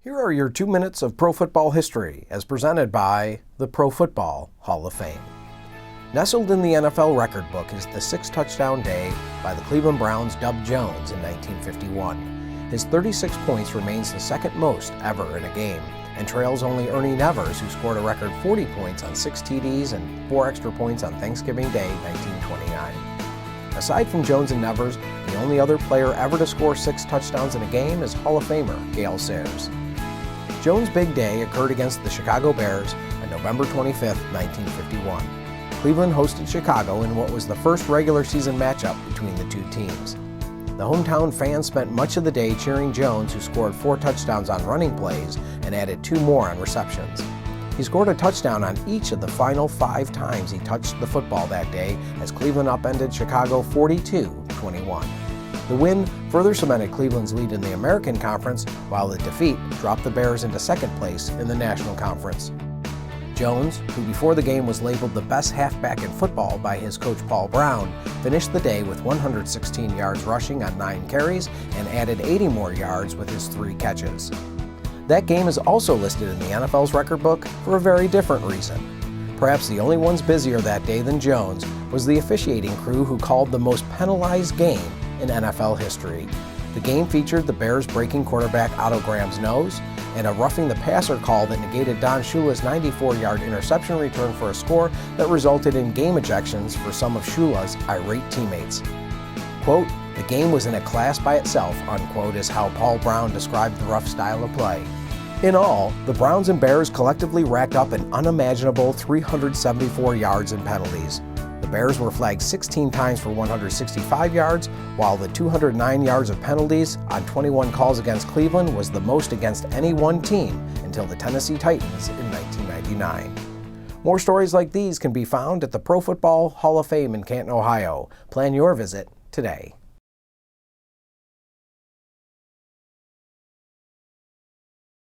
Here are your 2 minutes of pro football history as presented by the Pro Football Hall of Fame. Nestled in the NFL record book is the 6-touchdown day by the Cleveland Browns' Dub Jones in 1951. His 36 points remains the second most ever in a game and trails only Ernie Nevers, who scored a record 40 points on 6 TDs and 4 extra points on Thanksgiving Day, 1929. Aside from Jones and Nevers, the only other player ever to score 6 touchdowns in a game is Hall of Famer Gale Sayers. Jones' big day occurred against the Chicago Bears on November 25, 1951. Cleveland hosted Chicago in what was the first regular season matchup between the two teams. The hometown fans spent much of the day cheering Jones, who scored 4 touchdowns on running plays and added 2 more on receptions. He scored a touchdown on each of the final 5 times he touched the football that day as Cleveland upended Chicago 42-21. The win further cemented Cleveland's lead in the American Conference, while the defeat dropped the Bears into second place in the National Conference. Jones, who before the game was labeled the best halfback in football by his coach Paul Brown, finished the day with 116 yards rushing on 9 carries and added 80 more yards with his 3 catches. That game is also listed in the NFL's record book for a very different reason. Perhaps the only ones busier that day than Jones was the officiating crew, who called the most penalized game in NFL history. The game featured the Bears breaking quarterback Otto Graham's nose and a roughing the passer call that negated Don Shula's 94-yard interception return for a score that resulted in game ejections for some of Shula's irate teammates. Quote, "The game was in a class by itself," unquote, is how Paul Brown described the rough style of play. In all, the Browns and Bears collectively racked up an unimaginable 374 yards in penalties. The Bears were flagged 16 times for 165 yards, while the 209 yards of penalties on 21 calls against Cleveland was the most against any one team until the Tennessee Titans in 1999. More stories like these can be found at the Pro Football Hall of Fame in Canton, Ohio. Plan your visit today.